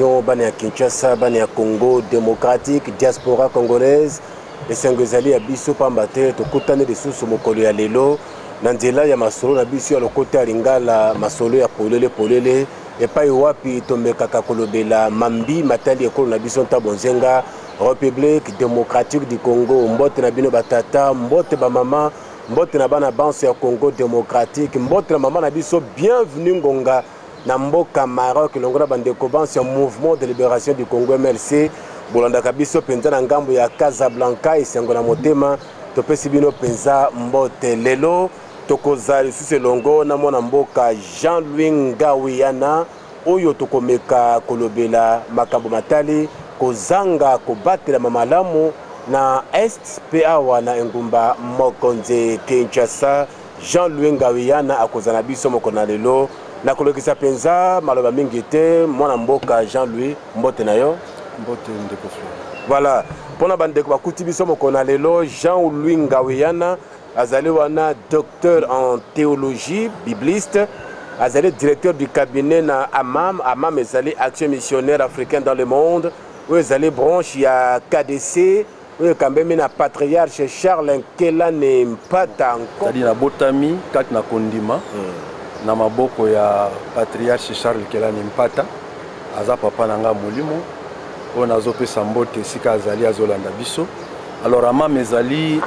Bani ya Kinshasa, bani ya Congo démocratique, diaspora congolaise, et Sengezali ya biso pambate tokutane lisusu mokolo ya lelo na nzela ya masolo na biso ya lokote ya lingala masolo ya polele epai wapi tomekaka kolobela mambi matali ekolo na biso nta bonzenga République démocratique du Congo, mbote na bino batata, mbote ba mama, mbote na bana banse ya Congo démocratique, mbote na mama na biso bienvenue ngonga na mboka Maroc longola bandeko banse ya mouvement de libération du Congo MLC bolanda kabiso penza na ngambo ya Casablanca esengo na motema topesi bino penza mbote lelo tokozali suse longo na mwana mboka Jean-Louis Ngawiyana oyo tokomeka kolobela makambo matali kozanga kobatela mamalamu na est pe awa na engumba mokonze Kinshasa. Jean-Louis Ngawiyana akozana biso mokona lelo na kolokisa penza maloba mingi te mwana mboka Jean-Louis mbote na yo mbote ndeko. Voilà pona bandeko bakuti biso mokona lelo Jean-Louis Ngawiyana azali wana docteur en théologie bibliste, azali directeur du cabinet na Amam ezali action missionnaire africaine dans le monde, où ezali branche ya KDC, où kambemi na patriarche Charles Nkelane Mpata encore c'est-à-dire na botami kati na kondima na maboko ya patriarche Charles Nkelane Mpata aza papa nanga molimo on azopesa mbote sika azali azolanda biso. Alors Amam ezali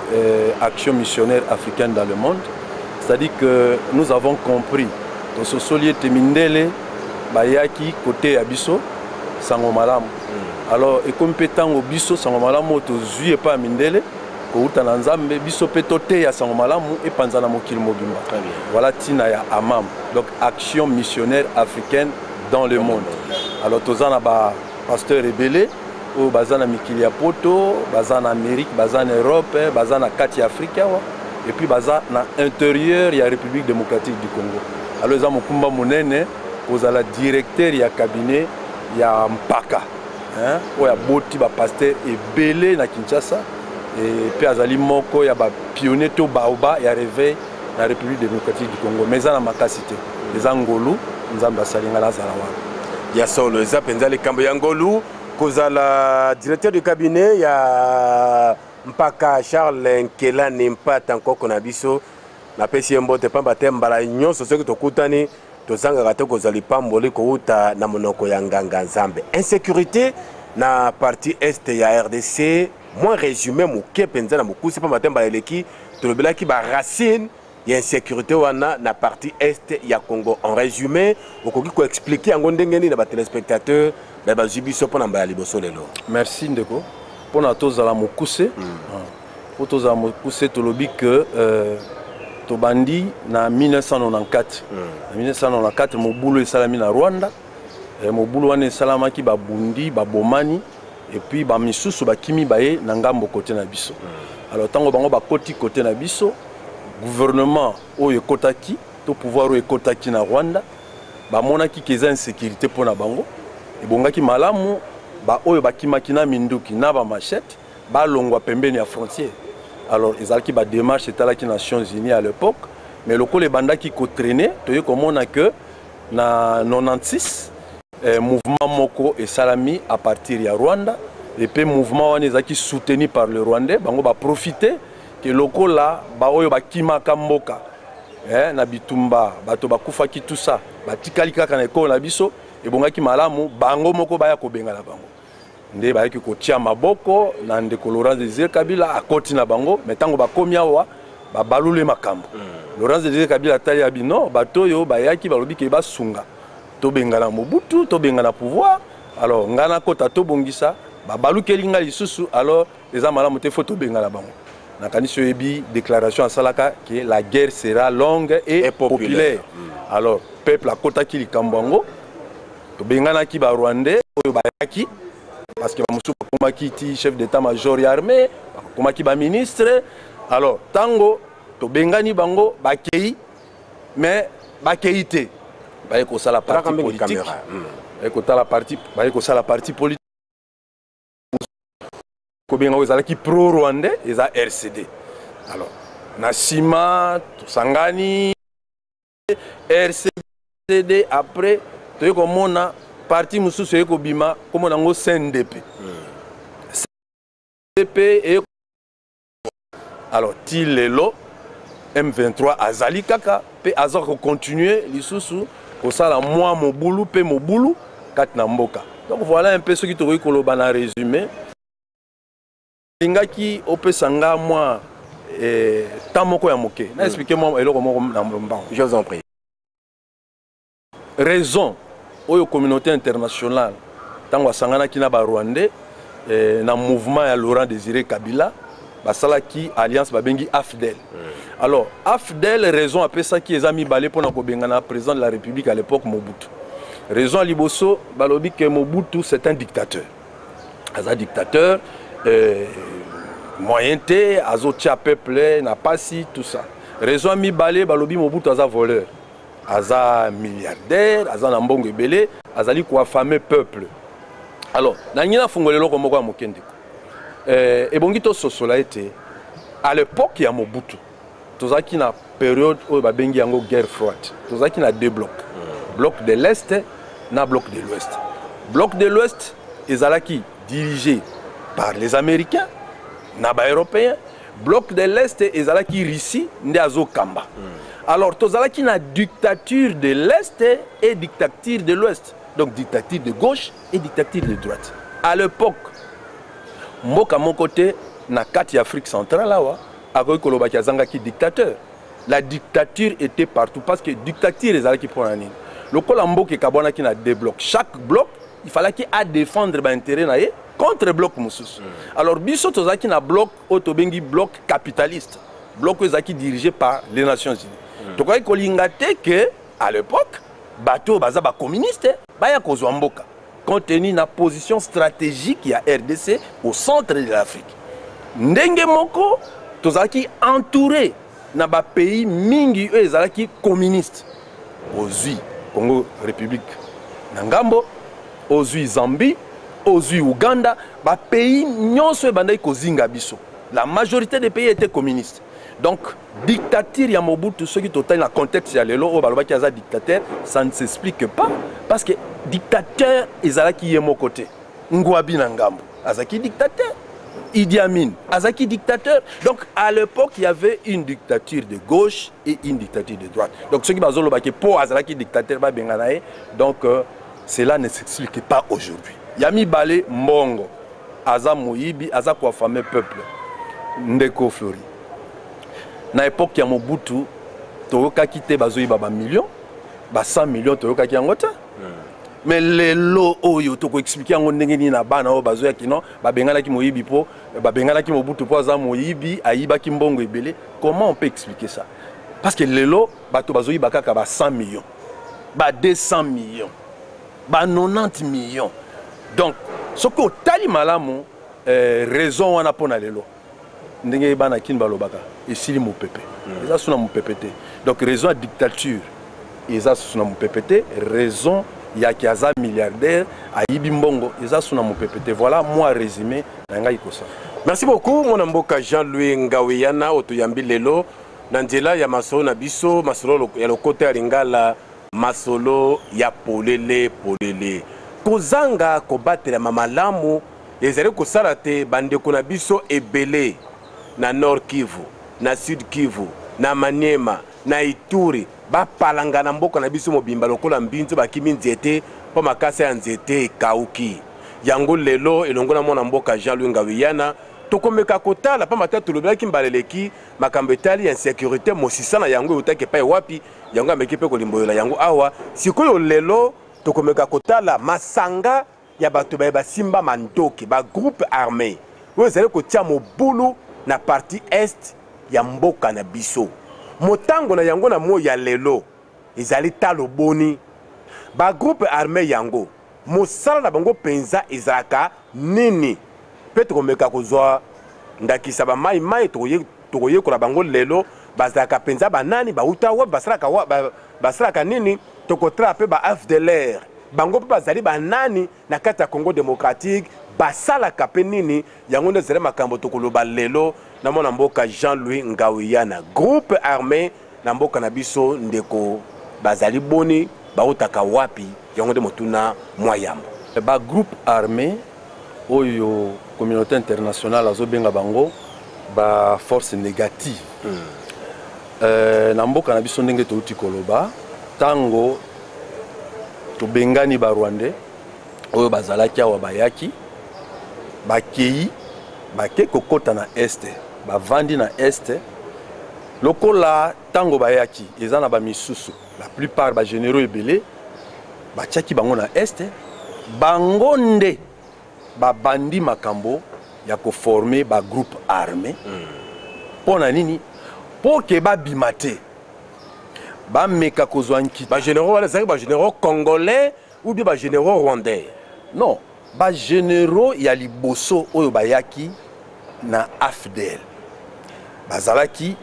action missionnaire africaine dans le monde, c'est-à-dire que nous avons compris que ce solier temindele bayaki côté ya biso sango malamu. Alors et comme petango biso sango malamu to zuye pa mindele ko utana nzambe biso petote ya sango malamu e panzana mokili mobimba. Voilà tina ya Amam, donc action missionnaire africaine dans le monde. Alors tozana ba pasteur rebelle au bazana mikili ya poto, bazana Amérique, bazana Europe, bazana kati Afrique et puis bazana intérieur ya République démocratique du Congo. Alors za mokumba monene kozala directeur ya cabinet ya Mpaka. Hein, o ya boti ba pasteur ebele na Kinshasa et puis azali moko ya ba pionnier to baoba ya réveil na République démocratique du Congo. Mais za makasité, les angolu nzamba salinga la zalawa. Ya solo za penza le kambo ya ngolu kozala directeur du cabinet ya Mpaka Charles Nkelane Mpata nkoko na biso na pesi mbote pamba tembala nyonso soki tokutani tozanga te kozali pamboli kouta na monoko ya nganga nzambe. Insécurité na partie est ya RDC moins résumé moke penza na mokusi pamba tembala eleki tolobelaki ba racine ya insécurité wana na partie est ya Congo. En résumé okoki ko expliquer yango ndenge nini na ba téléspectateurs na ba jibiso pona mbaya liboso lelo. Merci ndeko pona tozala mokuse po tozala mokuse tolobi que tobandi na 1994 na 1994 mobulu esalami na Rwanda mobulu wana esalamaki babundi babomani et puis ba misusu bakimi baye na ngambo côté na biso. Alors tango bango bakoti côté na biso gouvernement oyo ekotaki to pouvoir oyo ekotaki na Rwanda bamonaki keza insécurité pona bango ebongaki malamu ba oyo bakimaki na minduki na ba machette ba longwa pembeni ya frontière. Alors ezalaki ba démarche etalaki Nations Unies à l'époque, mais lokolo ebandaki ko traîner toye komona que na 96 mouvement moko esalami à partir ya Rwanda et puis mouvement wana ezalaki soutenu par le Rwandais bango ba profiter que lokola ba oyo bakimaka mboka na bitumba bato bakufaki tout ça batikali kaka na ekolo na biso ebongaki malamu bango moko baya kobengala bango nde bayaki kotia maboko na ndeko Laurent Désiré Kabila akoti na bango metango bakomi awa babalule makambo. Laurent Désiré Kabila tali ya bino bato yo bayaki balobi ke basunga to bengala Mobutu to bengala pouvoir. Alors ngana kota to bongisa babalukeli nga lisusu alors eza malamu te foto bengala bango na kanisi yebi déclaration à Salaka que la guerre sera longue et populaire. Alors peuple akota ki likambango to bengana ki ba Rwandais oyo bayaki parce que bamusu bakomaki ti chef d'état-major ya armée bakomaki ba ministre. Alors tango to bengani bango bakei mais bakei te baye ko sala parti politique baye ko tala parti baye ko sala parti politique ko benga ezalaki pro rwandais eza RCD. Alors na sima to sangani RCD après to komona parti mususu eko bima comme nango CNDP. CNDP et alors Tilelo M23 azali kaka pe azor ko continuer lisusu ko sala moi mobulu pe mobulu kat na mboka. Donc voilà un peu ce qui te koloba na résumé. Lingaki opesanga moi tamoko ya moke. Na expliquez-moi eloko moko na mbamba. Je vous en prie. Raison oyo communauté internationale tango sangana kina ba Rwandais na mouvement ya Laurent Désiré Kabila basala ki alliance babengi AFDEL. Alors AFDEL raison après ça qui les amis balé pour na ko bengana président de la République à l'époque Mobutu. Raison liboso balobi que Mobutu c'est un dictateur. Aza dictateur moyenté azotia peuple n'a pas si tout ça. Raison mi balé balobi Mobutu aza voleur. Aza milliardaire, aza na mbongo ebele, azali ko affamé peuple. Alors, na ngina fungolelo ko moko mokende. Ebongi to sosola été à l'époque ya Mobutu. Tozaki na période où ba bengi yango guerre froide. Tozaki na deux blocs. Bloc de l'Est na bloc de l'Ouest. Bloc de l'Ouest ezalaki dirigé par les Américains na ba Européens. Bloc de l'Est ezalaki Russie ndazo kamba. Alors, tozalaki na dictature de l'Est et dictature de l'Ouest. Donc, dictature de gauche et dictature de droite. À l'époque, mboka mon côté, na kati Afrique centrale, là, akoy kolobaki azangaki dictateur. La dictature était partout parce que dictature les alaki pour nani. Le kolamboke kabona ki na deux blocs. Chaque bloc, il fallait qu'il a défendre ba intérêt na ye contre bloc mususu. Alors, biso tozaki na bloc otobengi bloc capitaliste. Bloc ezaki dirigé par les Nations Unies. Donc, il que à l'époque, bateau baza ba communiste, baya kozwa mboka. Compte tenu na position stratégique ya RDC au centre de l'Afrique. Ndenge moko tozaki entouré na ba pays mingi ezalaki communiste. Ozui Congo République Nangambo, ozui Zambie, ozui Ouganda, ba pays nyonso bandai kozinga biso. La majorité des pays étaient communistes. Donc, dictature ya Mobutu, ceux qui total dans le contexte ya lelo o baloba ki aza dictateur, ça ne s'explique pas parce que dictateur ezalaki yemo côté. Ngouabi Nangambo, azaki dictateur. Idi Amin, azaki dictateur. Donc, à l'époque, il y avait une dictature de gauche et une dictature de droite. Donc, ceux qui bazolo ba ki po azaki dictateur ba benganae, donc cela ne s'explique pas aujourd'hui. Yami Balé Mbongo, aza Moyibi, aza kwa fameux peuple. Ndeko Flori. Na époque ya Mobutu toyoka kité bazoyi ba millions ba 100 millions toyoka ki ngota mais lelo oyo toko expliquer yango ndenge ni na bana o bazoya kino ba bengala ki Moyibi po ba bengala ki Mobutu po za Moyibi ayiba ki mbongo ebele. Comment on peut expliquer ça? Parce que lelo bato bazoyi ba kaka ba 100 millions ba 200 millions ba 90 millions. Donc ce que tali malamu raison wana pona lelo ndenge bana kin balobaka esili mo pepe eza suna mo pepete. Donc raison à dictature eza suna mo pepete, raison ya kiaza milliardaire ayibi mbongo eza suna mo pepete. Voilà moi résumé na ngai kosa. Merci beaucoup mon mboka Jean-Louis Ngawiyana otoyambi lelo na nzela ya masolo na biso masolo ya lokote ya lingala masolo ya polele kozanga kobatela mamalamu ezali kosala te bandeko na biso ebele na Nord Kivu, na Sud Kivu, na Maniema, na Ituri, ba palanga na mboka na biso mobimba lokola mbinzo bakimi nzete po makasa ya nzete kauki. Yango lelo elongo na mwana mboka Jean-Louis Ngawiyana tokomeka kotala pa matatu lobelaki mbaleleki makambo etali ya insécurité mosisa na yango utake pa wapi yango ameki pe kolimboyola yango awa sikoyo lelo tokomeka kotala masanga ya bato ba simba mandoki ba groupe armé oyo ezali kotia mobulu na partie est ya mboka na biso motango na yango na mo ya lelo ezali talo boni ba groupe armé yango mosala na bango penza ezaka nini pe tokomeka kozwa ndakisa ba mai tokoye kola bango lelo bazaka penza banani ba utawa basalaka nini tokotra pe ba FDLR bango pe bazali banani na kati ya Congo démocratique basalaka pe nini yango ndezele makambo tokoloba lelo na mona mboka Jean-Louis Ngawiyana groupe armé na mboka na biso ndeko bazali boni bautaka wapi yango nde motuna mwa yambo. Ba groupe armé oyo communauté internationale azobenga bango ba force négative. Na mboka na biso ndenge touti koloba tango tobengani ba Rwandais oyo bazalaki awa bayaki bakei bake kokota na este bavandi na este lokola tango bayaki eza na ba misusu la plupart ba généraux ebele batiaki bango na este bango nde babandi makambo ya koforme ba groupe armé pona nini po ke babima te bameka kozwa nkita ba généraux wala zaki ba généraux congolais ou bien ba généraux rwandais. Non, ba généraux ya liboso oyo bayaki na AFDL bazalaki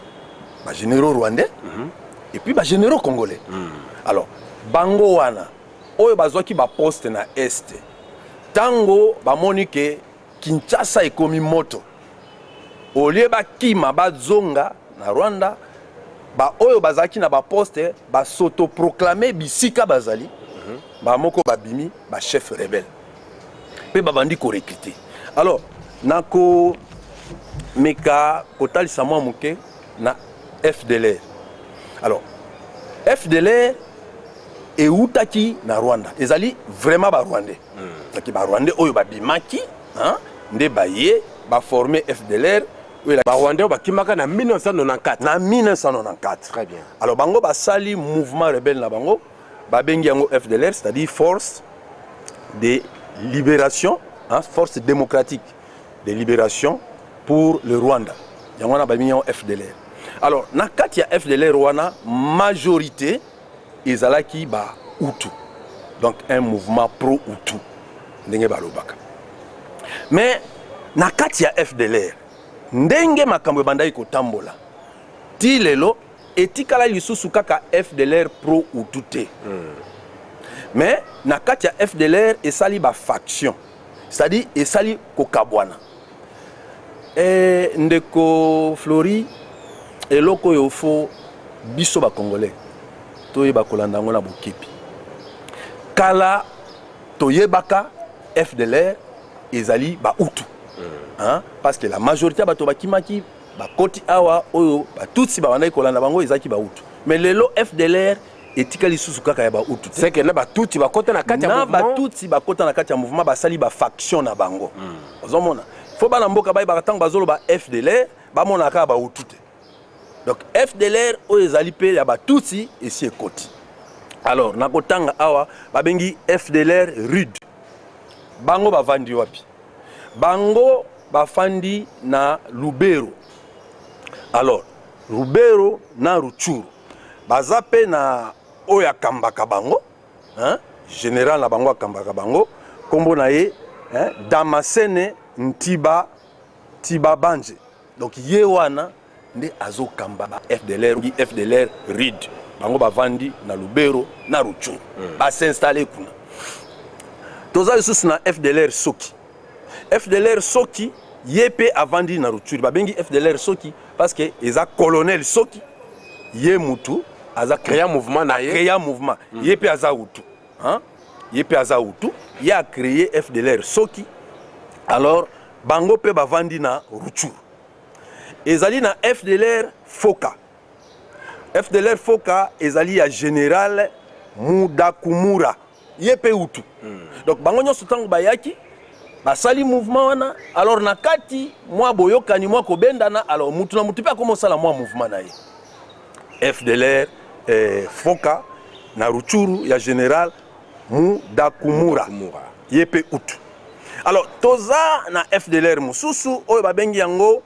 ba généraux rwandais et puis ba généraux congolais. Alors bango wana oyo bazwaki ba poste na este tango bamoni ke Kinshasa ekomi moto olie bakima bazonga na Rwanda ba oyo bazaki na ba poste ba s'autoproclamer bisika bazali ba moko babimi ba chef rebelle pe babandi ko recruter. Alors nako meka kotalisa mwa muke na FDLR. Alors FDLR eutaki na Rwanda ezali vraiment ba Rwandais taki ba Rwandais oyo babimaki nde baye ba former FDLR. Ba Rwandais bakimaka na 1994. Na 1994. Très bien. Alors bango basali mouvement rebelle na bango babengi yango FDLR, c'est-à-dire force de libération, force démocratique de libération pour le Rwanda. Yango na babengi yango FDLR. Alors na kati ya FDLR wana majorité ezalaki ba Hutu. Donc un mouvement pro-Hutu ndenge balobaka. Mais na kati ya FDLR ndenge makambo bandai kotambola ti lelo etikala lisusu kaka FDLR pro Hutu te. Mais na kati ya FDLR esali ba faction, c'est-à-dire esali kokabwana. Ndeko Flori eloko yo fo biso ba congolais toyeba kolanda ngo na bokepi kala toyebaka FDLR ezali ba Hutu. Parce que la majorité bato bakimaki bakoti awa oyo batutsi babandaki kolanda bango ezaki ba Hutu. Mais lelo FDLR etikali susu kaka ya ba Hutu. C'est que na batutsi bakota na kati ya mouvement. Na batutsi bakota na kati ya mouvement basali ba faction na bango. Ozomona. Faut ba na mboka bayi bakatanga bazolo ba FDLR ba mona ka ba Hutu te. Donc FDLR oyo ezali pe ya batutsi esi ekoti. Alors nakotanga awa babengi FDLR RUD. Bango bavandi wapi? Bango bafandi na Lubero. Alors Lubero na Ruchuru bazape na oya kambaka bango, général na bango kambaka bango kombo na ye Damascene Ntiba Banje. Donc ye wana nde azo kamba ba FDLR RID bango bavandi na Lubero na Ruchuru ba s'installer kuna. Toza lisusu na FDLR Soki. FDLR Soki yepe avandi na Ruchuru babengi FDLR Soki parce que eza colonel Soki ye mutu aza créer mouvement na ye créer mouvement yepe aza Hutu yepe aza Hutu ya créer FDLR Soki. Alors bango pe bavandi na Ruchuru ezali na FDLR Foka. FDLR Foka ezali ya général Mudakumura yepe Hutu. Donc bango nyonso tango bayaki basali mouvement wana. Alors nakati mwa boyokani mwa kobendana alors mutu na mutu pe akomosala mwa mouvement na ye FDLR Foka na Ruchuru ya général Mudakumura yepe Hutu. Alors toza na FDLR mususu oyo babengi yango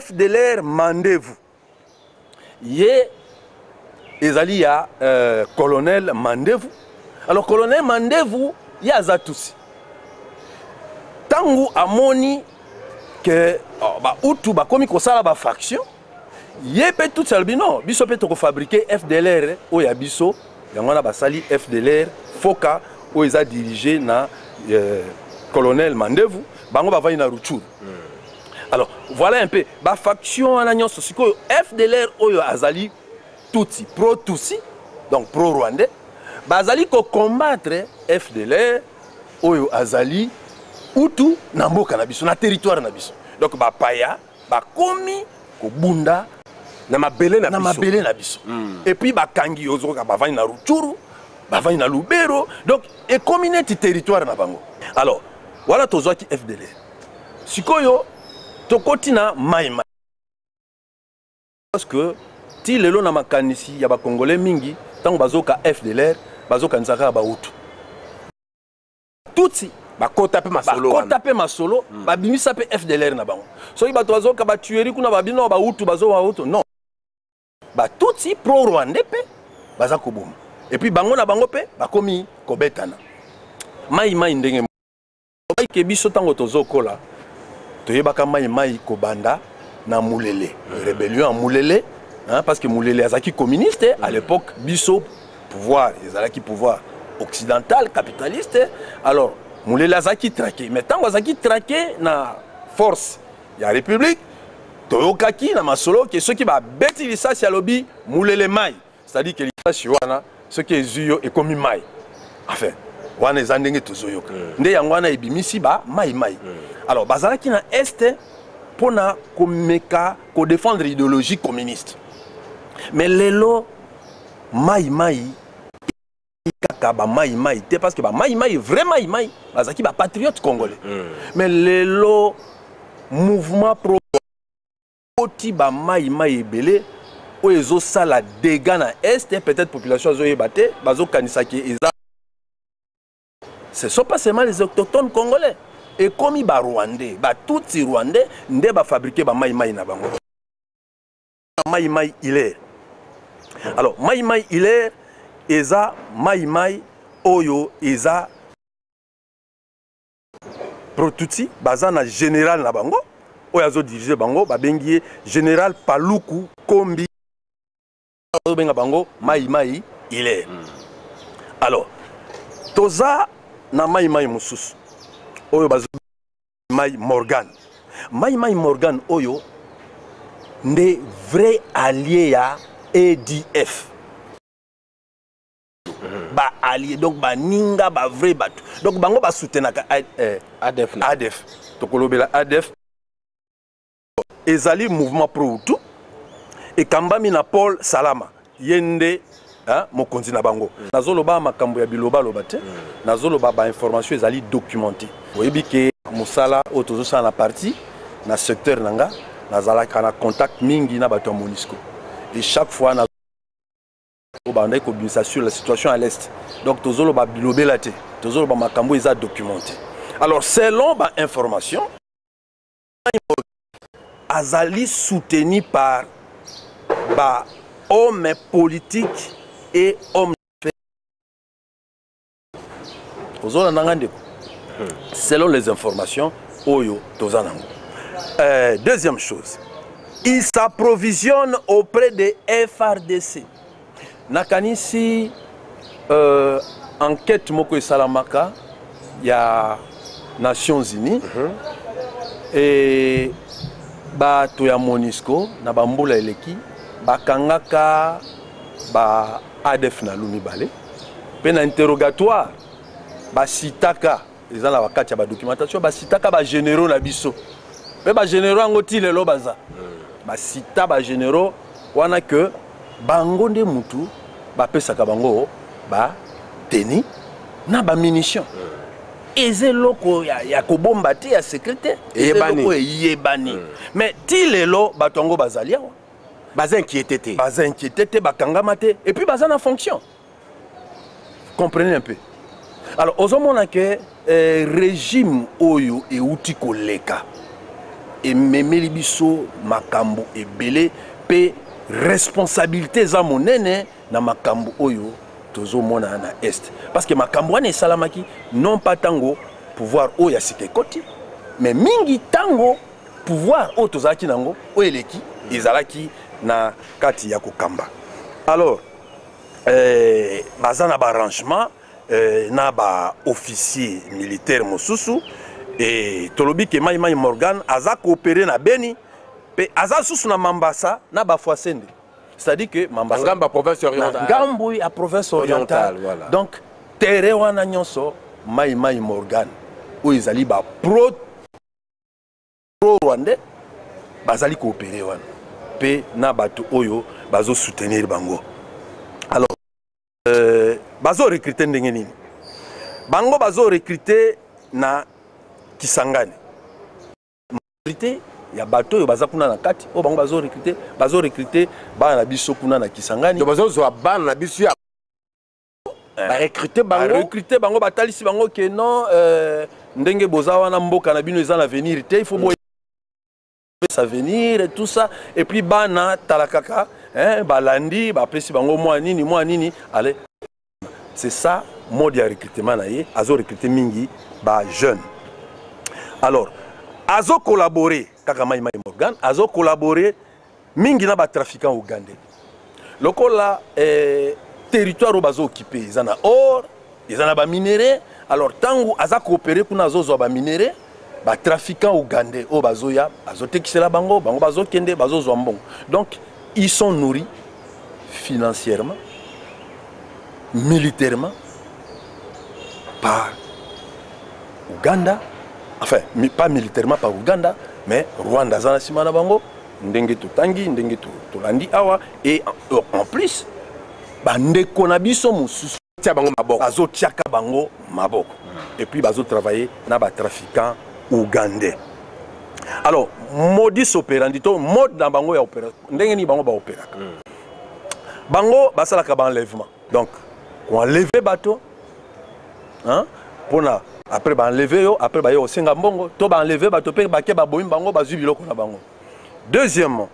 FDLR Mandevu ye ezali ya colonel Mandevu. Alors colonel Mandevu ye aza tusi tangu amoni que ba Hutu bakomi kosala ba faction ye pe tout salbino biso pe to ko fabriquer FDLR o ya biso yango na basali FDLR Foka o eza dirigé na colonel Mandevu bango bavani na Ruchuru. Alors voilà un peu ba faction wana nyonso sikoyo FDLR oyo azali Tutsi pro Tutsi donc pro Rwandais bazali ko combattre FDLR oyo azali utu na mboka na biso na territoire na biso. Donc ba paya ba komi ko bunda na mabele na biso. Et puis ba kangi ozoka ba vani na Rutshuru, ba vani na Lubero. Donc et communauté territoire na bango. Alors voilà tozwaki FDLR. Sikoyo tokoti na mai. Parce que ti lelo na makanisi ya ba congolais mingi tango bazoka FDLR bazoka nzaka ba utu. Tutsi bakota pe masolo bakota pe masolo babimisa pe FDLR na bango. Soki bato bazoka ba tuerie kuna babino ba utu bazo ba utu non. Ba tutsi pro rwandais pe baza koboma. Et puis bango na bango pe bakomi kobetana. Mai ndenge mai ke biso tango tozokola toyebaka mai kobanda na Mulele. Rébellion en Mulele, hein, parce que Mulele azaki communiste à l'époque, biso pouvoir, ezalaki pouvoir occidental, capitaliste. Alors Mulele azaki traqué, mais tant azaki traqué na force ya République, toyokaki na masolo que ceux qui va bêti lisasi ya lobi Mulele mai, c'est-à-dire que lisasi wana ceux qui ezuyo et comme mai. Enfin, wana ezandenge tozoyoka. Nde yango wana ebimisi ba mai. Alors bazalaki na est pour défendre l'idéologie communiste. Mais lelo mai kaka ba mai parce que ba mai vrai mai bazaki ba patriote congolais. Mais lelo mouvement pro oti ba mai belé o ezo sala dégâts na est peut-être population zo yebate bazo kanisaki eza. Ce sont pas seulement les autochtones congolais. Et comme il ba rwandais, ba tout rwandais, nde ba fabriquer ba mai na bango. Mai hilaire. Alors mai hilaire eza mai oyo eza protouti baza na général na bango oyo azo diriger bango ba bengi général Paluku Kombi oyo benga bango mai hilaire. Alors toza na mai mususu oyo bazo mai Morgan oyo nde vrai allié ya ADF ba allié donc ba ninga ba vrai batu donc bango ba soutenaka ADF tokolobela ADF ezali mouvement pro Hutu et kambami na Paul Salama yende mokonzi na bango nazoloba makambo ya biloba lobate nazoloba ba information ezali documenté oyebi ke musala otozo sa na partie na secteur nanga nazalaka na contact mingi na bato ya MONUSCO et chaque fois na banda ko bisa sur la situation à l'est donc tozoloba bilobela te tozoloba makambo eza documenté. Alors selon ba information azali soutenu par ba hommes politiques et hommes d'affaires. Selon les informations, Oyo Tozanango. Deuxième chose, il s'approvisionne auprès des FRDC. Nakanisi enquête moko et Salamaka, il y a Nations Unies et ba toya MONUSCO na bambula eleki bakangaka ba ADF na lumi balé pe na interrogatoire ba sitaka ezala wakati ya ba documentation ba sitaka ba généraux na biso pe ba généraux ngoti lelo baza ba sita ba généraux wana que bango nde mutu ba pesaka bango ba teni na ba munitions ezeloko ya kobomba te ya sécurité ezeloko yebani mais ti lelo batongo bazalia baza inquiété bakangama te et puis baza na fonction. Comprenez un peu. Alors ozomona ke régime oyo euti koleka et memeli biso makambo ebele pe responsabilité za monene na makambo oyo tozomona na est parce que makambo wana esalamaki non pas tango pouvoir oyo ya sikekoti mais mingi tango pouvoir oyo tozalaki nango oyo eleki ezalaki na kati ya kokamba. Alors baza na ba arrangement na ba officier militaire mosusu et tolobi ke Mai Morgan aza coopérer na Beni pe aza susu na Mambasa na ba Fwasende c'est-à-dire que Ngamba province orientale. Ngambu à province orientale. Voilà. Donc terre wana nyonso Mai Morgan où ils allaient pro rwandais bazali coopérer wana pe na bato oyo bazo soutenir bango. Alors bazo recruter ndenge nini bango bazo recruter na Kisangani recruter ya bato oyo baza kuna na kati o bango bazo recruter bana na biso kuna na Kisangani bazo zo bana na biso ya ba recruter bango batalisi bango que non ndenge boza wana mboka na bino eza na venir te il faut ça venir et tout ça et puis bana talakaka balandi bapesi bango moi nini allez c'est ça mode ya recrutement na ye azo recruter mingi ba jeune. Alors azo collaborer kaka Mai Morgan azo collaborer mingi na ba trafiquant ougandais lokola territoire où bazo occupé ils en a or ils en a ba minéraux. Alors tango aza coopérer kuna azo zo ba minéraux ba trafiquants ougandais au bazoya bazote kisela bango bazo kende bazo zo mbongo. Donc ils sont nourris financièrement, militairement par Ouganda, enfin pas militairement par Ouganda mais Rwanda zana simana bango ndenge tutangi ndenge tulandi awa et en plus bandeko na biso mususu tia bango maboko bazo tiaka bango maboko et puis bazo travailler na ba trafiquants ougandais. Alors modus operandi to mode na bango ya opération ndenge ni bango ba opéraka bango basalaka ba enlèvement. Donc on enlever bateau hein pour na après ba enlever yo après ba yo senga mbongo to ba enlever bateau pe ba ke ba boyim bango ba zu biloko na bango. Deuxièmement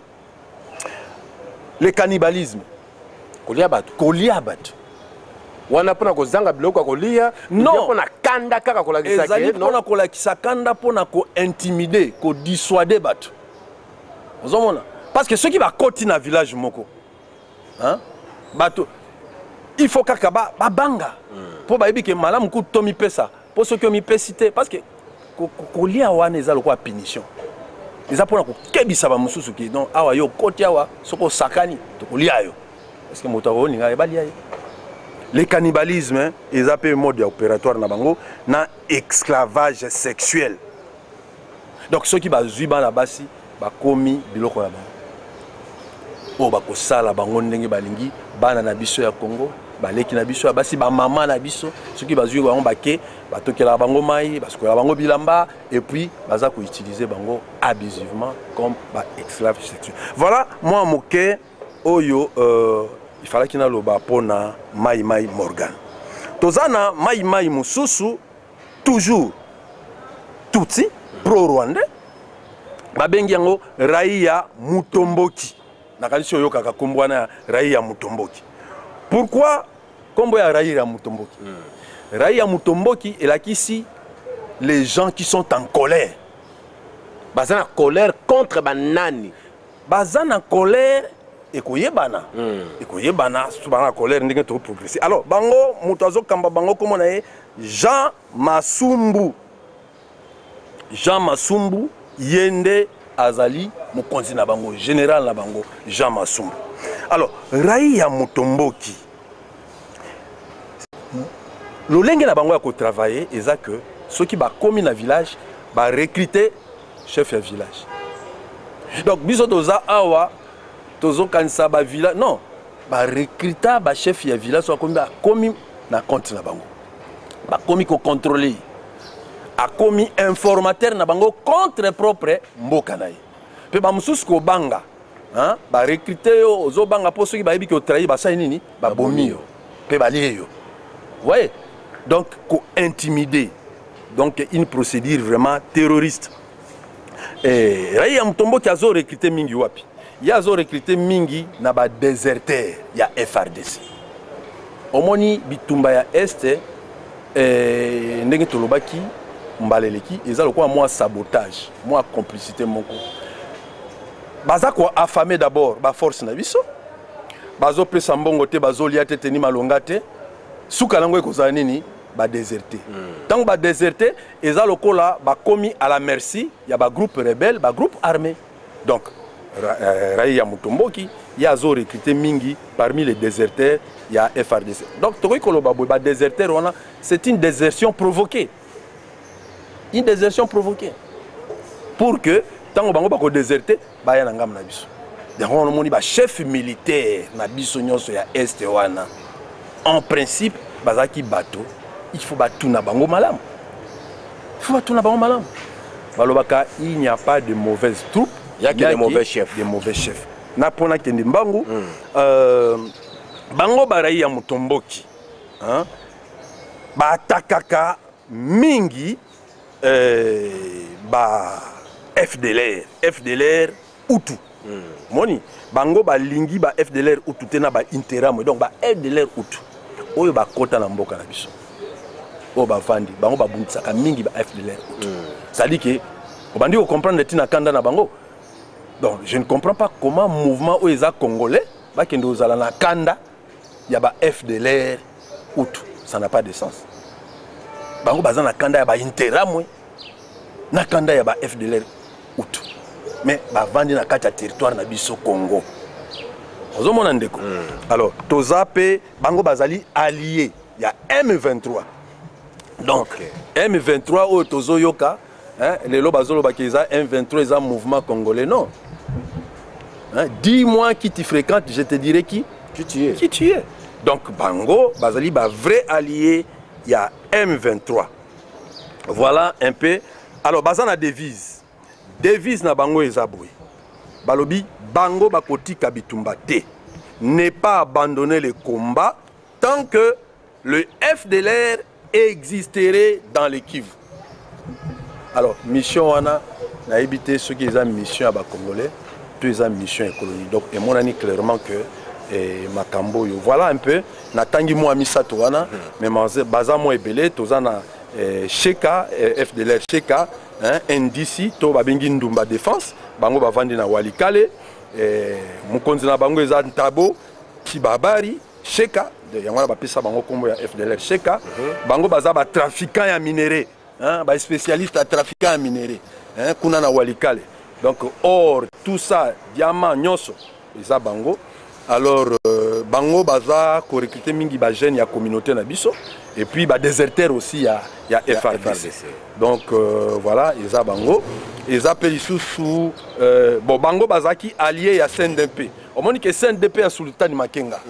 le cannibalisme kolia bateau wana pona kozanga biloko kolia non pona kanda kaka kolakisa ke non pona kolakisa kanda pona ko intimider ko dissuader bato ozomona parce que ceux qui va koti na village moko hein bato il faut kaka ba banga po ba yebike malamu ku tomi pesa po ceux qui mi pesité parce que kolia wana eza lokwa punition eza pona ko kebisa ba mususu ki donc awa yo koti awa soko sakani to kolia yo parce que moto ko ninga ebali ayo. Le cannibalisme, ils appellent mode opératoire na bango, na esclavage sexuel. Donc ceux qui bazui ban la basi, ba komi biloko na bango. O ba ko sala bango ndenge balingi, bana na biso ya Congo, ba leki na biso ya basi, ba mama na biso, ceux qui bazui bango bake, ba tokela bango mai, ba skola bango bilamba et puis baza ko utiliser bango abusivement comme ba esclave sexuel. Voilà, moi moké oyo il fallait qu'il y ait un peu de Mai Morgan. Tozana Mai Mususu, toujours Tutsi, pro-Rwandais, Babengiango, Raia Mutomboki. Nakalisho yoka kakumbwana Raia Mutomboki. Pourquoi Kombo ya Raia Mutomboki? Raia Mutomboki est là ici les gens qui sont en colère. Bazana en colère contre Banani. Bazana en colère. Ekoyebana ekoyebana subana colère ndenge to progresser. Alors bango mutazo kamba bango comme on a Jean Masumbu yende azali mokonzi na bango général na bango Jean Masumbu. Alors Raia Mutomboki lolenge na bango ya ko travailler eza que ceux qui ba komi na village ba recruter chef de village. Donc biso doza awa tozo kanisa ba village non ba recruter ba chef ya village so komi na compte na bango ba komi ko contrôler a komi informateur na bango contre propre mboka na ye pe ba mususu ko banga hein ba recruter yo ozo banga po soki ba yebi ko trahir ba sai nini ba bomi yo pe ba lié yo ouais donc ko intimider donc une procédure vraiment terroriste et Raia Mutomboki azo recruter mingi wapi il y a recruté mingi na ba déserteur ya FRDC. Omoni bitumba ya este ndenge tolobaki mbaleleki eza lokwa moi sabotage, moi complicité moko. Baza ko affamé d'abord ba force na biso. Bazo pesa mbongo te bazo lia te teni malonga te. Suka lango ekozala nini ba déserté. Tant ba déserté eza lokola ba komi à la merci ya ba groupe rebelle, ba groupe armé. Donc Raïa Mutomboki, il y a recruté Mingi parmi les déserteurs, il y a FRDC. Donc, c'est une désertion provoquée. Une désertion provoquée. Pour que, tant que vous déserté, il y a un chef militaire, en principe, il faut battre na bango malam. Il faut battre na bango malam. Il n'y a pas de mauvaises troupes. Il y a que des mauvais chefs. Des mauvais chefs. Na pona kende mbangu, bango barayi ya Mutomboki, ba takaka mingi ba FDLR Hutu. Moni bango ba lingi ba FDLR Hutu tena ba interam donc ba FDLR Hutu. Oyo ba kota na mboka na biso. Oyo ba vandi bango ba buntsaka mingi ba FDLR Hutu. Ça dit que obandi ko comprendre tina kanda na bango. Donc, je ne comprends pas comment le mouvement où les Congolais, qui nous allons à Kanda, il y a un FDLR Hutu. Ça n'a pas de sens. Bango bazan na Kanda, il y a un Interam. Na Kanda, il y a un FDLR Hutu. Mais ba vandi na kati territoire na biso Congo. Alors, Tozape, Bango Bazali allié. Il y a M23. Donc, M23 ou Tozoyoka, les Lobazolo Bakiza, M23, ils ont un mouvement congolais. Non. Dis-moi qui tu fréquentes, je te dirai qui tu es. Qui tu es. Donc, Bango, Bazali, vrai allié, il y a M23. Voilà un peu. Alors, Bazan a devise. Devise na Bango Ezaboué. Balobi, Bango Bakoti Kabitumba Te. Ne pas abandonner le combat tant que le FDLR existerait dans le Kivu. Alors, mission Wana, na évité ceux qui ont mission à Congolais, tous ont mission économique. Donc, et mon ami clairement que Makambo, voilà un peu. Natangi mo amisato wana, mais baza mo ebele, tozana Sheka, FDLR Sheka, NDC, to babengi Ndumba Défense, bango bavandi na Walikale, mukonzi na bango eza Ntabo, Kibabari, Sheka, yango ba pesa bango kombo ya FDLR Sheka, bango baza ba trafiquant ya minéraux. Bah, spécialiste à trafiquant en minerai, kuna na Walikale. Donc, or, tout ça, diamant, nyonso, ça bango. Alors, bango baza ko recruter mingi ba jeune ya communauté na biso et puis ba déserteur aussi ya FRDC. Donc voilà, ils a bango, ils appellent sous bon bango baza qui allié ya CNDP. Au moins que CNDP a Sultan Makenga,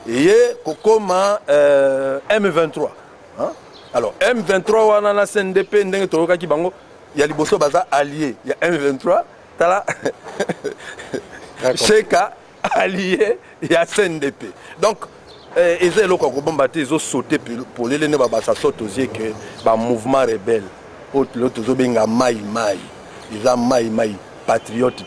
et kokoma M23, Alors, M23 wana na CNDP ndenge toroka ki bango ya liboso baza allié ya M23 tala Sheka allié ya CNDP. Donc ils ont ko bombarder ils ont sauté pour les ne ba ça saute aux yeux que ba mouvement rebelle l'autre zo benga mai ils ont mai patriote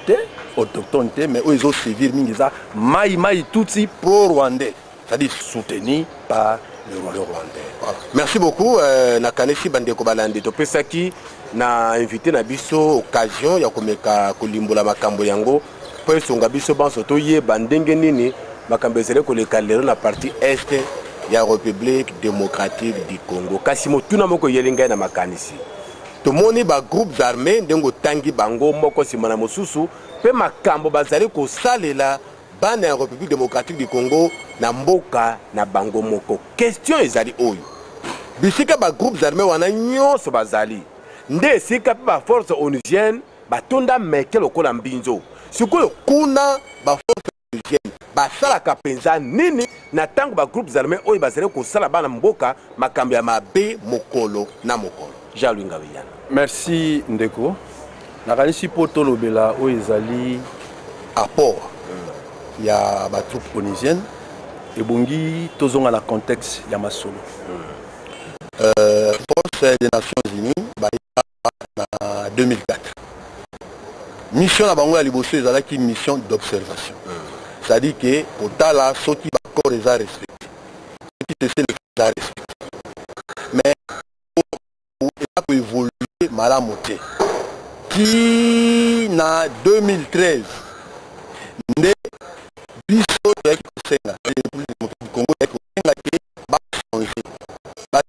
autochtone mais ils ont sévir mingi za mai tutsi pro rwandais, c'est-à-dire soutenu par le Rwandais. Voilà. Merci beaucoup. Nakanesi Bandeko Balandi. Topesaki na invité na biso occasion ya komeka kolimbola makambo yango. Po songa biso banso toye bandenge nini makambo ezele ko lekalero na partie est ya République démocratique du Congo. Kasi motuna moko yelinga na makanisi. Tomoni ba groupes armés ndengo tangi bango moko simana mosusu pe makambo bazali ko salela bana ya République démocratique du Congo na mboka na bango moko. Question ezali oyo. Bisika ba groupes armés wana nyonso bazali. Nde sika ba force onusienne batonda meke lokola mbinzo. Sikoyo kuna ba force onusienne basalaka penza nini na tango ba groupes armés oyo bazali ko sala bana mboka makambo ya mabe mokolo na mokolo. Jean-Louis Ngabiyana. Merci Ndeko. Nakanisi poto lobela oyo ezali apport. Il y a des troupes onusiennes et bongi tozonga na contexte ya masolo. Force des Nations Unies en 2004. Mission na bango ya liboso ezalaki mission d'observation. C'est-à-dire que pour tala soki ba corps les a respecté. Soki cessez le faire respecter. Mais pour évoluer malamoté. Qui na 2013 ne biso ya kosenga le Congo ya kosenga ke ba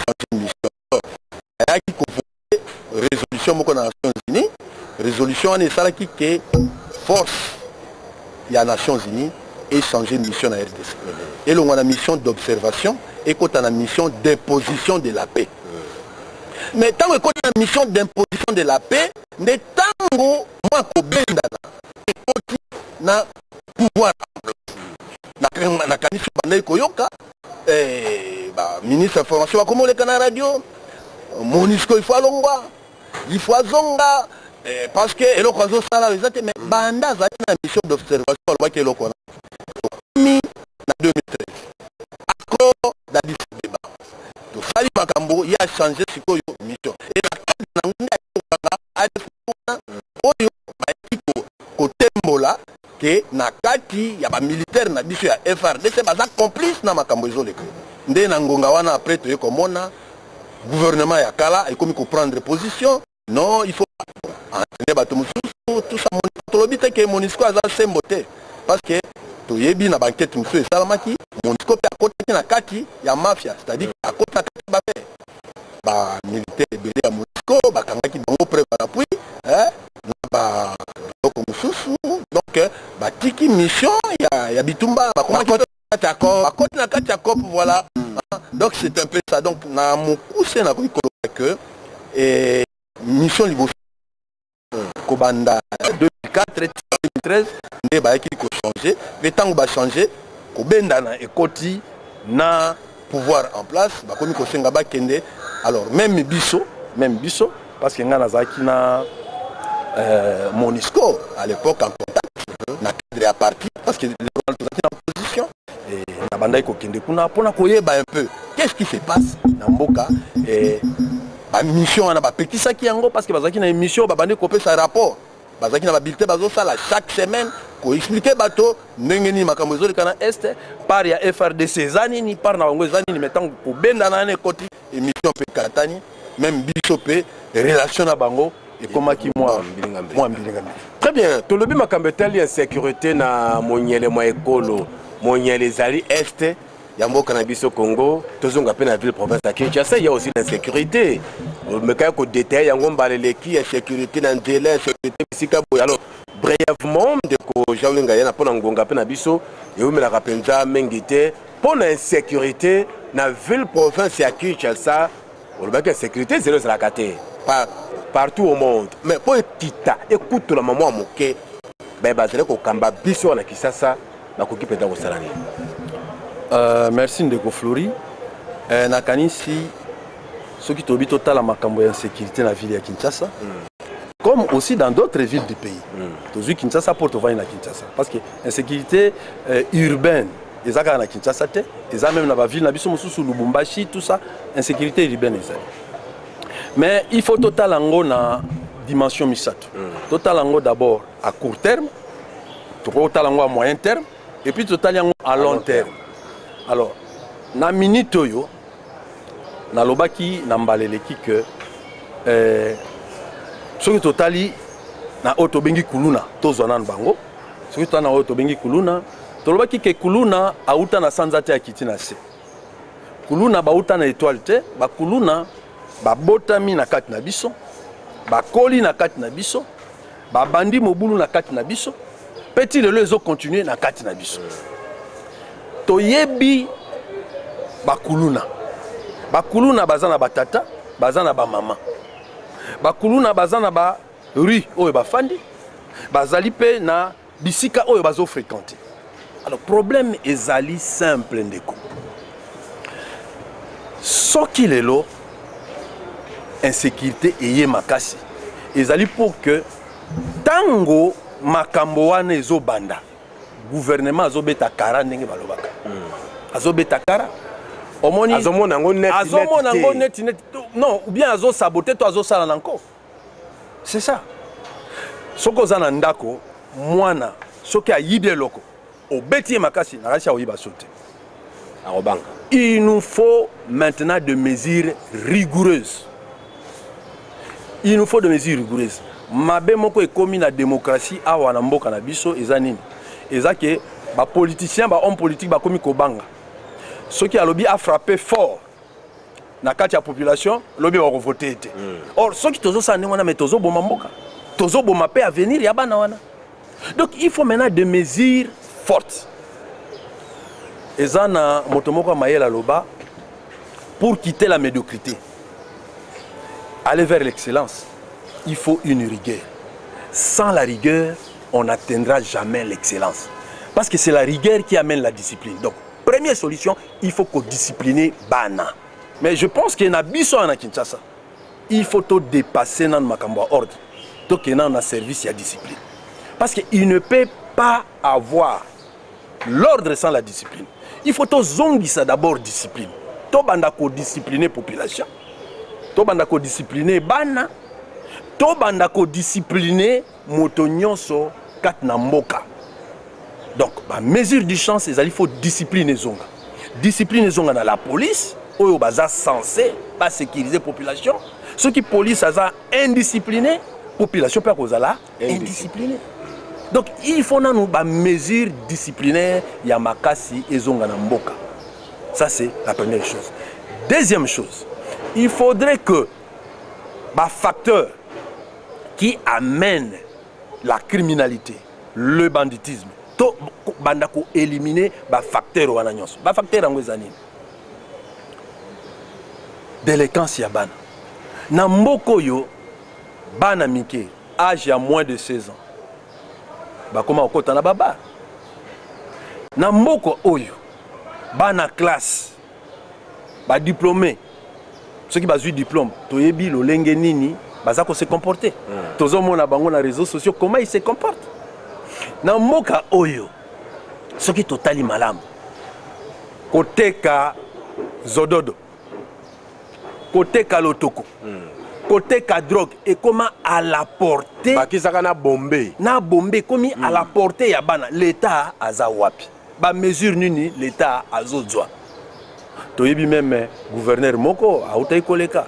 changer mission ya ki convoquer résolution moko na Nations Unies résolution en esala ki ke force il y a Nations Unies et changer de mission à RDC. Et là on a la mission d'observation et quand on a la mission d'imposition de la paix. Mais tant qu'on a la mission d'imposition de la paix, ne tango moi ko benda na pouvoir na kanisi bandai koyoka ministre information ba komo le kana radio Monisco il faut alongwa il faut azonga parce que eloko azo sala ezate mais banda za na mission d'observation ba ke eloko na 2013 accord d'Addis Abeba to sali makambo ya changer sikoyo mission et la ngonga ya oyo ba ko tembola que na kati ya ba militaire na biso ya FRDC baza complice na makambo ezoleka nde na ngonga wana après to yekomona gouvernement ya kala ekomi ko prendre position non il faut entraîner bato mususu tout ça monitolobi que Monisco aza sembote parce que to yebi na banquette mususu esalamaki Monisco pe akotaki na kati ya mafia c'est-à-dire akota na kati bape ba militaire ebele ya Monisco bakangaki bango preuve d'appui ba loko mususu donc batiki mission ya bitumba bakomaki akoti na kati ya COP voilà. Donc c'est un peu ça. Donc na mokuse na ko que mission liboso kobanda 2004 2013 nde ba ki ko changer le temps ba changer ko benda na ekoti na pouvoir en place ba komi ko senga ba kende alors même biso parce que ngana zaki na Monisco à l'époque en contact na cadre à parti parce que les gens étaient en position et na bandai ko kende kuna pona koyeba un peu qu'est-ce qui se passe na mboka et ba mission na ba petisa ki yango parce que bazaki na émission ba bandai kopé sa rapport bazaki na ba bulletin bazo sala chaque semaine ko expliquer bato ndenge ni makambo ezoli kana est par ya FRDC zani ni par na bango zani ni metango ko benda na ne koti émission pe katani même biso pe relation na bango et comment qui moi très bien to lobi makambo tali ya sécurité na monyele mwa ekolo monyele zali est ya mboka na biso Congo tozonga pe na ville province ya Kinshasa il y a aussi l'insécurité mais quand ko détail yango mbaleleki ya sécurité na nzela sécurité bisika boya alors brièvement de ko jawenga yana pona ngonga pe na biso et ou me la rapenza mengite pona insécurité na ville province ya Kinshasa on va que sécurité zéro la kate partout au monde mais pour tita écoute la maman moké ben bazele ko kamba biso na Kinshasa na ko kipeta ko salani. Merci Ndeko Flori. Nakanisi ce qui tobi total la makambo en sécurité na ville ya Kinshasa. Comme aussi dans d'autres villes du pays. Tozu Kinshasa pour tovailler na Kinshasa parce que insécurité urbaine ezaka na Kinshasa te, eza même na ba ville na biso mususu Lubumbashi tout ça, insécurité urbaine ezali. Mais il faut total ango na dimension misato. Total ango d'abord à court terme, total ango à moyen terme et puis total ango à long terme. Alors, na minute oyo na lobaki na mbaleleki que soki totali na oto bengi kuluna tozwana bango soki totali na oto bengi kuluna tolobaki ke kuluna auta na sanza te akiti na se kuluna bauta na étoile te ba kuluna ba botami na kati na biso ba koli na kati na biso ba bandi mobulu na kati na biso petit lelo ezo continuer na kati na biso toyebi bakuluna bazana batata bazana ba mama bakuluna bazana ba rue oyo bafandi bazali pe na bisika oyo bazo fréquenter. Alors problème ezali simple ndeko soki lelo insécurité eye makasi ezali pour que tango makambo wana ezo banda gouvernement azobeta kara ndenge balobaka azobeta kara omoni azomona ngo net non ou bien azo saboter to azo sala nanko c'est ça soko zana ndako mwana soki ayibe loko obeti makasi na rasha oyiba sote arobanga. Il nous faut maintenant des mesures rigoureuses. Il nous faut des mesures rigoureuses. Mabe moko ekomi na démocratie awa na mboka na biso eza nini eza ke ba politicien ba homme politique ba komi ko banga ceux qui a lobby a frappé fort na kati ya population lobby ba voter été or ceux qui tozo sa ndengona mais tozo boma mboka tozo boma pe avenir ya bana wana Donc il faut maintenant des mesures fortes. Et ça, Motomoko Mayela Loba, pour quitter la médiocrité, aller vers l'excellence, il faut une rigueur. Sans la rigueur, on n'atteindra jamais l'excellence. Parce que c'est la rigueur qui amène la discipline. Donc, première solution, il faut qu'on discipline Bana. Mais je pense qu'il y a un biso à Kinshasa. Il faut tout dépasser dans le Makambo ordre. Tout qu'il y a un service, il y a discipline. Parce qu'il ne peut pas avoir l'ordre sans la discipline. Il faut tout zongisa d'abord discipline. Tout bandako discipliner population. Tout bandako discipliner Bana. Tout bandako discipliner Motonyonso Katnamboka. Donc, mesure du champ, c'est qu'il faut discipliner Zonga. Discipliner Zonga dans la police, où on est censé pas sécuriser la population. Ceux qui police sont indisciplinés, la population peut être indisciplinée. Donc, il faut nous mesure disciplinaire, Yamakasi et Zonga Namboka. Ça, c'est la première chose. Deuxième chose, il faudrait que les facteurs qui amènent la criminalité, le banditisme, tout bandako éliminer les facteurs wana nyonso. Les facteurs en wezani. Délinquance ya bana. Na mboko yo bana mike âge ya moins de 16 ans. Ba koma okota na baba. Na mboko oyo bana classe ba diplômé ceux qui bazui diplôme toyebi lolenge nini baza ko se comporter. Tozo mona bango na réseaux sociaux comment ils se comportent. Na mboka oyo soki totali malamu koteka zododo koteka lotoko koteka drogue et comment à la portée bakisaka na bombe comme à la portée ya bana l'état aza wapi ba mesure nini l'état azozwa toyebi même gouverneur moko autai koleka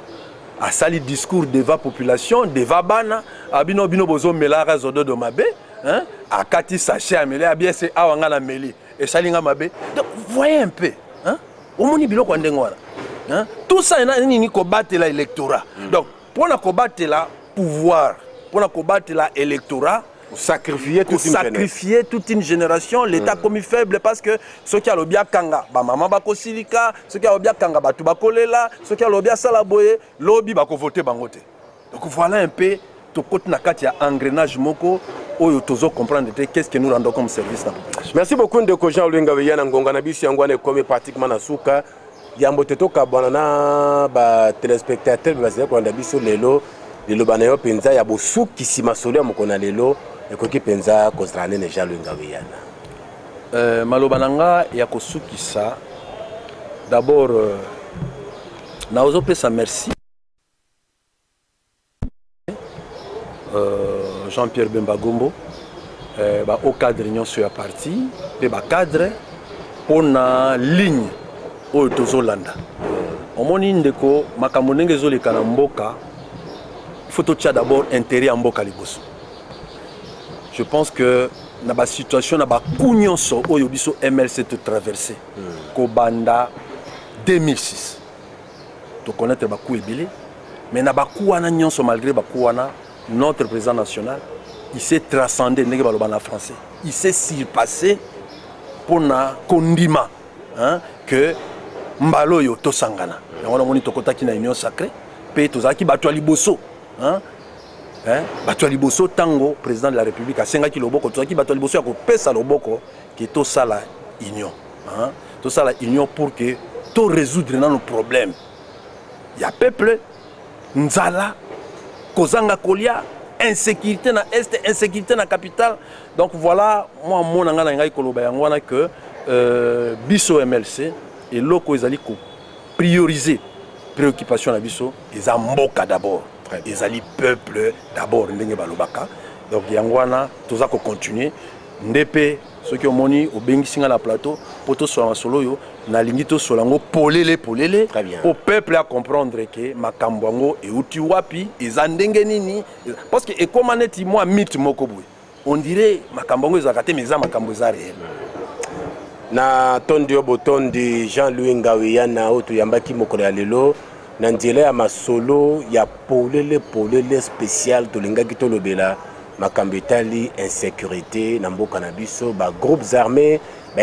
a sali discours devant population devant bana abino bino bozo melara zododo mabe. Hein? À Kati Saché Amélé, à bien c'est Awanga Meli et Salinga Mabé. Donc, voyez un peu. Hein? Au monde bilo kwa ndengwana. Hein? Tout ça, il y a combattre l'électorat. Donc, pour combattre le pouvoir, pour combattre l'électorat, sacrifier toute une génération, l'État comme faible parce que ceux qui ont le bien kanga, maman bako silika, ceux qui ont le bien kanga, batu bako lela, ceux qui ont le bien salaboye, lobby bako voter bangote. Donc voilà un peu tout côté na kati ya engrenage moko. Comprendre qu'est-ce que nous rendons comme service. Merci beaucoup de Jean Luenga Weyana Ngonga na biso yangwana comme pratiquement na suka yambo tetoka bwana na ba téléspectateurs bazali ko ndabiso lelo bana yo penza ya bosuki sima solo ya mokona lelo ekoki penza konstrane ne Jean Luenga Weyana maloba nanga ya kosuki sa d'abord na ozo pesa merci Jean-Pierre Bemba Gombo, au cadre de sur la partie, et le cadre pour la ligne au Tozolanda. Au moment où Makamonenge Zoli Kanamboka, il faut d'abord intérêt à Mboka Liboso. Je pense que dans la situation, dans la situation où le MLC te traversé, Kobanda 2006, tu connais le coup ébélé, mais dans la situation malgré le notre président national, il s'est transcendé en français. Il s'est surpassé pour na condiment que Mbalo yo to sangana. On a moni tokota ki na union sacrée, pe tozaki batwa liboso, batwa liboso tango président de la République a senga ki loboko tozaki batwa liboso ya ko pesa loboko ki to sala union, to sala union pour que to résoudre nos problèmes. Il y a peuple nzala Kozanga Kolia, insécurité dans l'Est, insécurité dans la capitale. Donc voilà, moi, mon angana que Bisso MLC et locaux ils allaient prioriser préoccupation à Bisso, ils amboka d'abord, ils allaient peuple d'abord, donc yangwana, tout ça qu'on continue, ndépé, ceux qui ont moni au Bengisinga la plateau, pour tout sur un solo yo, na lingito solango polele pour peuple à comprendre que makambwango et utiwapi ezandenge nini parce que ekomaneti moi mythe mokobwe on dirait makambwango ezakate mais za makambo za réel na tondi obotondi Jean-Louis Ngaweyana oto yambaki mokolo ya lelo na nzela ya masolo ya polele spécial to lingaki to lobela makambo etali insécurité na mboka na biso ba groupes armés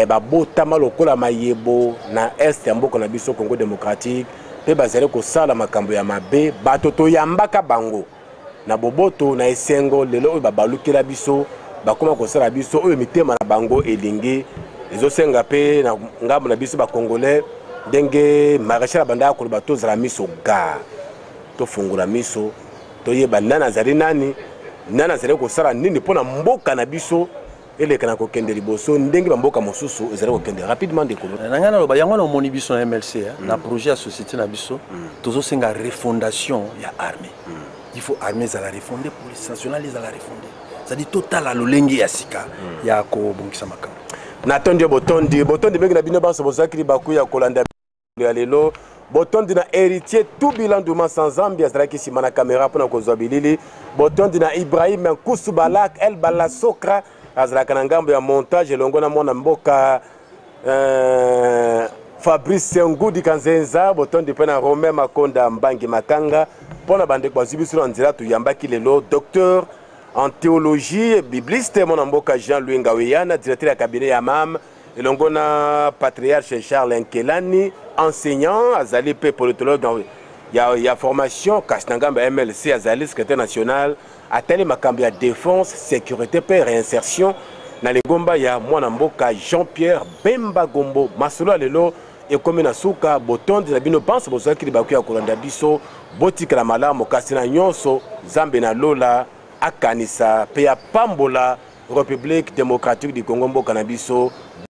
ba botama lokola mayebo na est ya mboka na biso Congo démocratique pe bazali kosala makambo ya mabe bato toyambaka bango na boboto na esengo lelo oyo babalukela biso bakoma kosala biso oyo mitema na bango elingi ezosenga pe na ngambo na biso ba congolais ndenge maréchal banda koloba tozala miso ga tofungula miso toyeba nana azali nani nana azali kosala nini mpona mboka na biso elekana kokende liboso ndenge bamboka mosusu ezali kokende rapidement découvrir nanga naloba yango na omoni biso na MLC na projet ya société na biso tozosenga refondation ya armée il faut armée ezala refondée police nationale ezala refondée c'est-à-dire totala lolenge ya sika ya kobongisa makambo natondi botondi bengi na bino banso bozakili baku ya kolanda ya lelo botondi na héritier tout bilan duma sans Zambia azalaki nsima na caméra mpona kozwa bilili botondi na Ibrahim Nkusu Balak El Bala Sokra azalaka na ngambo ya montage elongo na mwana mboka Fabrice Ngudi Kanzenza botondi mpe na Romain Makonda Mbangi Makanga mpona bandeko bazwi biso na nzela toyambaki lelo docteur en théologie bibliste mwana mboka Jean-Louis Ngaweyana directeur ya cabinet ya MAM elongo na patriarche Charles Nkelani enseignant azali pe politologue ya formation kasi na ngambo ya MLC azali secrétaire national atali makambo ya défense sécurité pe réinsertion na lingomba ya mwana mboka Jean-Pierre Bemba Gombo masolo lelo ekomi na suka botondi na bino pense bozaki libaku ya kolanda biso botikala malamu kasi na nyonso Zambe na lola akanisa pe ya pambola République démocratique du Congo mboka na biso